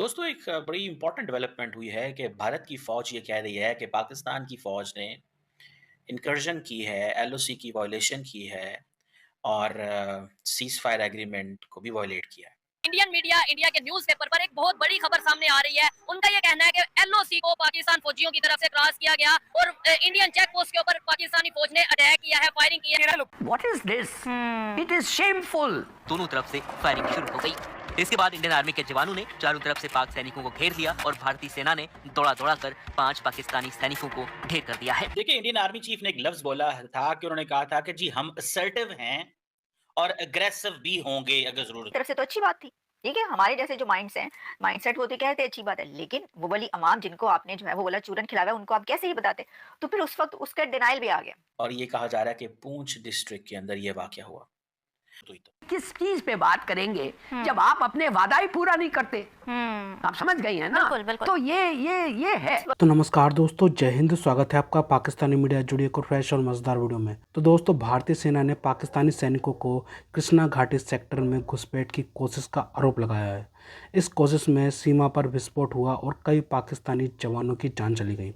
दोस्तों एक बड़ी इम्पोर्टेंट डेवलपमेंट हुई है कि भारत की फ़ौज ये कह रही है कि पाकिस्तान की फ़ौज ने इनकर्जन की है, एलओसी की वायलेशन की है और सीज़ फायर एग्रीमेंट को भी वायलेट किया है। इंडियन मीडिया इंडिया के न्यूज़पेपर पर एक बहुत बड़ी खबर सामने आ रही है। उनका ये कहना है कि एलओसी को पाकिस्तान फौजियों की तरफ से क्रॉस किया गया और इंडियन चेक पोस्ट के ऊपर पाकिस्तानी फौज ने अटैक किया है, फायरिंग की है। What is this? It is shameful. दोनों तरफ से फायरिंग शुरू हो गई। इसके बाद इंडियन आर्मी के जवानों ने चारों तरफ से पाक सैनिकों को घेर लिया और भारतीय सेना ने दौड़ा कर 5 पाकिस्तानी सैनिकों को ढेर कर दिया है। देखिए इंडियन आर्मी चीफ ने एक लफ्ज़ बोला था कि उन्होंने कहा था कि जी हम असर्टिव हैं और एग्रेसिव भी होंगे अगर ज़रूरत। तरफ से तो अच्छी बात थी। ठीक है, हमारे जैसे जो माइंडसेट होते कहते अच्छी बात है, लेकिन वो वाली अवाम जिनको आपने जो है वो वाला चूरन खिलाया उनको आप कैसे ही बताते? तो फिर उस वक़्त उसका डिनायल भी आ गया। और ये कहा जा रहा है कि पूंछ डिस्ट्रिक्ट के अंदर ये वाक़या हुआ। तो किस चीज पे बात करेंगे जब हम्म। आप अपने वादा ही पूरा नहीं करते? आप समझ गई हैं ना? बिल्कुल, बिल्कुल। तो ये है। तो नमस्कार दोस्तों, जय हिंद। स्वागत है आपका पाकिस्तानी मीडिया जुड़ी एक और फ्रेश और मज़ेदार वीडियो में। तो दोस्तों, भारतीय सेना ने पाकिस्तानी सैनिकों को कृष्णा घाटी सेक्टर में घुसपैठ की कोशिश का आरोप लगाया है। इस कोशिश में सीमा पर विस्फोट हुआ और कई पाकिस्तानी जवानों की जान चली गई।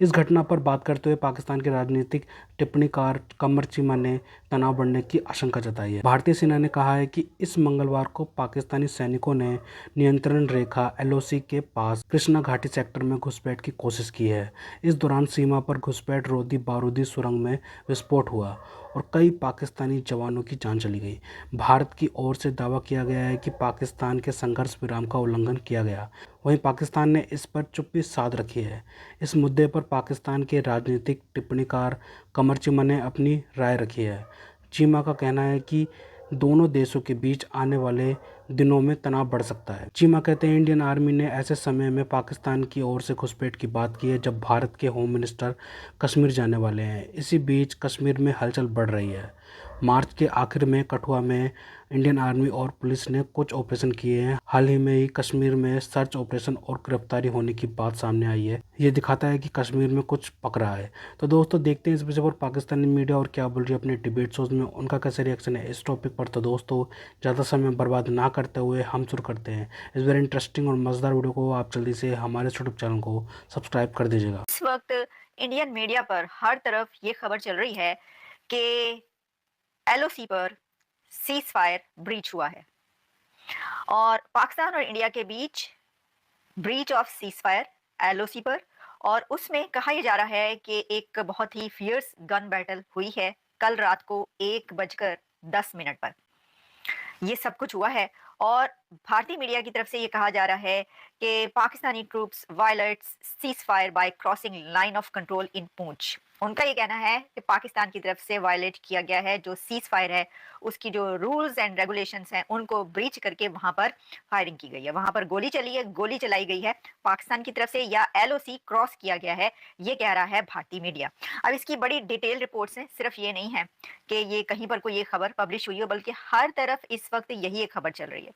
इस घटना पर बात करते हुए पाकिस्तान के राजनीतिक टिप्पणीकार कमर चीमा ने तनाव बढ़ने की आशंका जताई है। भारतीय सेना ने कहा है कि इस मंगलवार को पाकिस्तानी सैनिकों ने नियंत्रण रेखा एलओसी के पास कृष्णा घाटी सेक्टर में घुसपैठ की कोशिश की है। इस दौरान सीमा पर घुसपैठ रोधी बारूदी सुरंग में विस्फोट हुआ और कई पाकिस्तानी जवानों की जान चली गई। भारत की ओर से दावा किया गया है कि पाकिस्तान के संघर्ष विराम का उल्लंघन किया गया। वहीं पाकिस्तान ने इस पर चुप्पी साध रखी है। इस मुद्दे पर पाकिस्तान के राजनीतिक टिप्पणीकार कमर चीमा ने अपनी राय रखी है। चीमा का कहना है कि दोनों देशों के बीच आने वाले दिनों में तनाव बढ़ सकता है। चीमा कहते हैं इंडियन आर्मी ने ऐसे समय में पाकिस्तान की ओर से घुसपैठ की बात की है जब भारत के होम मिनिस्टर कश्मीर जाने वाले हैं। इसी बीच कश्मीर में हलचल बढ़ रही है। मार्च के आखिर में कठुआ में इंडियन आर्मी और पुलिस ने कुछ ऑपरेशन किए हैं। हाल ही में ही कश्मीर में सर्च ऑपरेशन और गिरफ्तारी होने की बात सामने आई है। ये दिखाता है कि कश्मीर में कुछ पक रहा है। तो दोस्तों, देखते हैं इस विषय पर पाकिस्तानी मीडिया और क्या बोल रही है अपने डिबेट शोज में, उनका कैसे रिएक्शन है इस टॉपिक पर। तो दोस्तों, ज़्यादा समय बर्बाद ना करते हुए हम शुरू करते हैं इस वेरी इंटरेस्टिंग और मज़ेदार वीडियो को। आप जल्दी से हमारे यूट्यूब चैनल को सब्सक्राइब कर दीजिएगा। इस वक़्त इंडियन मीडिया पर हर तरफ ये खबर चल रही है कि एलओसी पर सीज़ फायर ब्रीच हुआ है और पाकिस्तान और इंडिया के बीच breach of ceasefire LOC पर, और उसमें कहा यह जा रहा है कि एक बहुत ही फियर्स गन बैटल हुई है कल रात को 1:10 पर। ये सब कुछ हुआ है और भारतीय मीडिया की तरफ से ये कहा जा रहा है कि Pakistani troops violets cease fire bye crossing line of control इन पूंछ। उनका ये कहना है कि पाकिस्तान की तरफ से वायलेट किया गया है जो सीज फायर है, उसकी जो रूल्स एंड रेगुलेशंस हैं उनको ब्रीच करके वहां पर फायरिंग की गई है, वहां पर गोली चली है, गोली चलाई गई है पाकिस्तान की तरफ से या एलओसी क्रॉस किया गया है, ये कह रहा है भारतीय मीडिया। अब इसकी बड़ी डिटेल रिपोर्ट्स हैं, सिर्फ ये नहीं है कि ये कहीं पर कोई ये खबर पब्लिश हुई हो, बल्कि हर तरफ इस वक्त यही एक खबर चल रही है।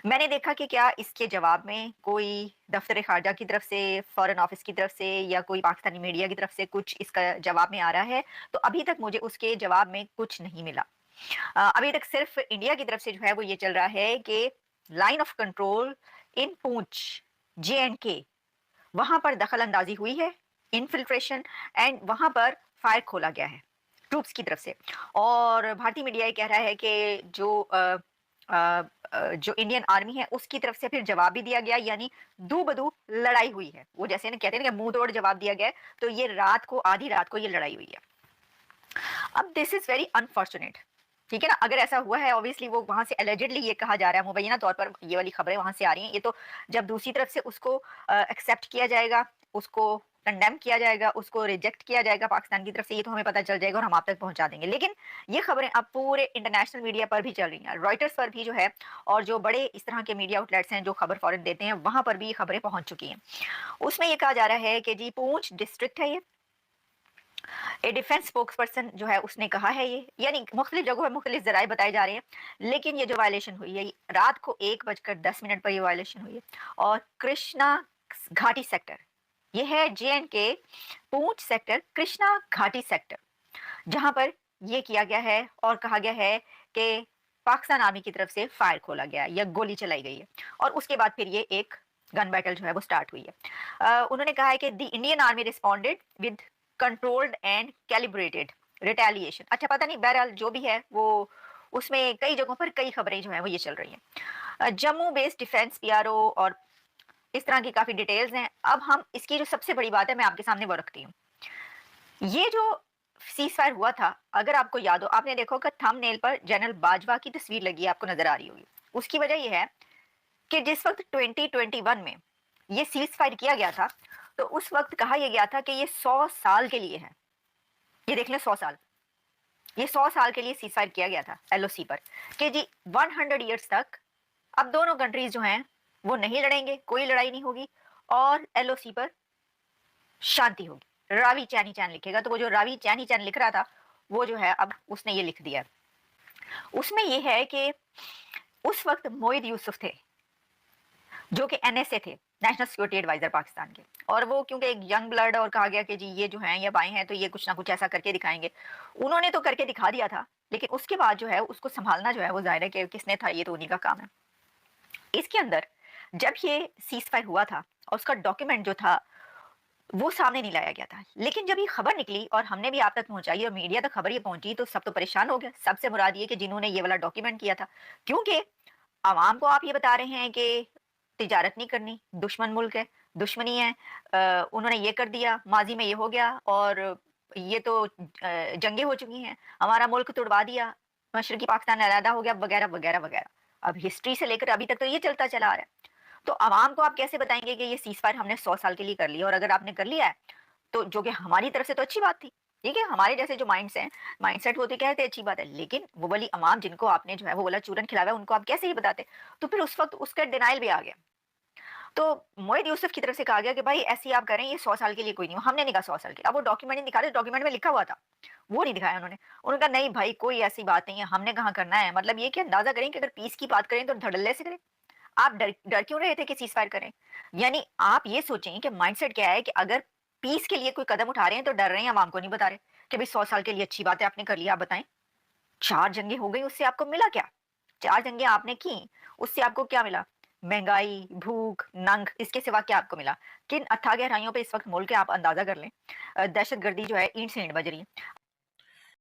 मैंने देखा कि क्या इसके जवाब में कोई दफ्तर खारजा की तरफ से, फॉरेन ऑफिस की तरफ से या कोई पाकिस्तानी मीडिया की तरफ से कुछ इसका जवाब में आ रहा है, तो अभी तक मुझे उसके जवाब में कुछ नहीं मिला। अभी तक सिर्फ इंडिया की तरफ से जो है वो ये चल रहा है कि line of control in Poonch JNK, वहां पर दखल अंदाजी हुई है, इनफिल्ट्रेशन, एंड वहां पर फायर खोला गया है ट्रूप्स की तरफ से। और भारतीय मीडिया ये कह रहा है कि जो इंडियन आर्मी है उसकी तरफ से फिर जवाब भी दिया गया, यानी दो बदू लड़ाई हुई है। वो जैसे ना कहते हैं कि मुंह तोड़ जवाब दिया गया है, तो ये रात को, आधी रात को ये लड़ाई हुई है। अब दिस इज वेरी अनफॉर्चुनेट, ठीक है ना। अगर ऐसा हुआ है, ऑब्वियसली वो वहां से एलिजिडली ये कहा जा रहा है, मुबैना तौर पर ये वाली खबरें वहां से आ रही हैं, ये तो जब दूसरी तरफ से उसको एक्सेप्ट किया जाएगा, उसको कंडेम किया जाएगा, उसको रिजेक्ट किया जाएगा पाकिस्तान की तरफ से, ये तो हमें पता चल जाएगा और हम आप तक पहुंचा देंगे। लेकिन ये खबरें अब पूरे इंटरनेशनल मीडिया पर भी चल रही हैं, रॉयटर्स पर भी जो है, और जो बड़े इस तरह के मीडिया आउटलेट्स हैं जो खबर फौरन देते हैं, वहां पर भी ये खबरें पहुंच चुकी हैं। उसमें ये कहा जा रहा है कि जी पूंछ डिस्ट्रिक्ट है ये, ए डिफेंस स्पोक्सपर्सन जो है उसने कहा है ये, यानी मुख्तलिफ जगहों पर मुख्तलिफ जराए बताए जा रहे हैं। लेकिन ये जो वायलेशन हुई है रात को 1:10 पर ये वायलेशन हुई है और कृष्णा घाटी सेक्टर, ये है JNK पूंछ सेक्टर, कृष्णा घाटी सेक्टर, जहां पर ये किया गया है और कहा गया है कि पाकिस्तान आर्मी की तरफ से फायर खोला गया या गोली चलाई गई है। और उसके बाद फिर ये एक गन बैटल जो है वो स्टार्ट हुई है। उन्होंने कहा है कि the Indian army responded with controlled and calibrated retaliation. अच्छा, पता नहीं, बहरहाल जो भी है वो उसमें कई जगहों पर कई खबरें जो है वो ये चल रही हैं। जम्मू बेस्ड डिफेंस पीआरओ और इस तरह की काफ़ी डिटेल्स हैं। अब हम इसकी जो सबसे बड़ी बात है मैं आपके सामने वो रखती हूँ। ये जो सीज फायर हुआ था, अगर आपको याद हो, आपने देखो कि थंबनेल पर जनरल बाजवा की तस्वीर लगी है, आपको नजर आ रही होगी। उसकी वजह यह है कि जिस वक्त 2021 में ये सीज फायर किया गया था, तो उस वक्त कहा यह गया था कि ये 100 साल के लिए है। ये देख लें, 100 साल, ये 100 साल के लिए सीज फायर किया गया था एलओसी पर, कि जी 100 ईयर्स तक अब दोनों कंट्रीज जो हैं वो नहीं लड़ेंगे, कोई लड़ाई नहीं होगी और एलओसी पर शांति होगी। रावी चैनी चैन लिखेगा, तो वो जो रावी चैनी चैन लिख रहा था वो जो है अब उसने ये लिख दिया। उसमें ये है कि उस वक्त मोहिद यूसुफ थे जो कि एनएसए थे, नेशनल सिक्योरिटी एडवाइजर पाकिस्तान के, और वो क्योंकि एक यंग ब्लड और कहा गया कि जी ये जो हैं ये आए हैं तो ये कुछ ना कुछ ऐसा करके दिखाएंगे। उन्होंने तो करके दिखा दिया था, लेकिन उसके बाद जो है उसको संभालना जो है वो जाहिर है कि किसने था, ये तो उन्हीं का काम है। इसके अंदर जब ये सीज फायर हुआ था और उसका डॉक्यूमेंट जो था वो सामने नहीं लाया गया था, लेकिन जब ये खबर निकली और हमने भी आप तक पहुंचाई और मीडिया तक खबर ये पहुंची तो सब तो परेशान हो गया। सबसे मुराद ये कि जिन्होंने ये वाला डॉक्यूमेंट किया था, क्योंकि आवाम को आप ये बता रहे हैं कि तिजारत नहीं करनी, दुश्मन मुल्क है, दुश्मनी है, उन्होंने ये कर दिया, माजी में ये हो गया और ये तो जंगें हो चुकी हैं, हमारा मुल्क तुड़वा दिया, मशरकी पाकिस्तान अलहदा हो गया, वगैरह वगैरह वगैरह। अब हिस्ट्री से लेकर अभी तक तो ये चलता चला आ रहा है। तो आवाम को आप कैसे बताएंगे कि ये सीज फायर हमने 100 साल के लिए कर लिया, और अगर आपने कर लिया है तो जो कि हमारी तरफ से तो अच्छी बात थी, ठीक है, हमारे जैसे जो माइंडसेट होते कहते अच्छी बात है, लेकिन वो वाली आवाम जिनको आपने जो है वो वाला चूरन खिलाया उनको आप कैसे ही बताते। तो फिर उस वक्त उसका डिनाइल भी आ गया। तो मोहिद यूसुफ की तरफ से कहा गया कि भाई ऐसे ही आप करें, ये 100 साल के लिए कोई नहीं। हमने नहीं कहा 100 साल के, अब वो डॉक्यूमेंट नहीं दिखा रहे, डॉक्यूमेंट में लिखा हुआ था वो नहीं दिखाया उन्होंने। उन्होंने कहा नहीं भाई कोई ऐसी बात नहीं है, हमने कहाँ करना है। मतलब ये कि अंदाजा करें कि अगर पीस की बात करें तो धड़ल्ले से करें। आप डर क्यों रहे थे कि सीज फायर करें? यानी आप ये सोचें कि माइंडसेट क्या है कि अगर पीस के लिए कोई कदम उठा रहे हैं तो डर रहे हैं, आवाम को नहीं बता रहे कि भाई 100 साल के लिए अच्छी बात है आपने कर लिया। आप बताएं, 4 जंगें हो गई, उससे आपको मिला क्या? 4 जंगें आपने की, उससे आपको क्या मिला? महंगाई, भूख, नंग, इसके सिवा क्या आपको मिला? किन अथाह गहराइयों पे इस वक्त मुल्क है आप अंदाजा कर लें। दहशतगर्दी जो है ईंट से ईंट बज रही है।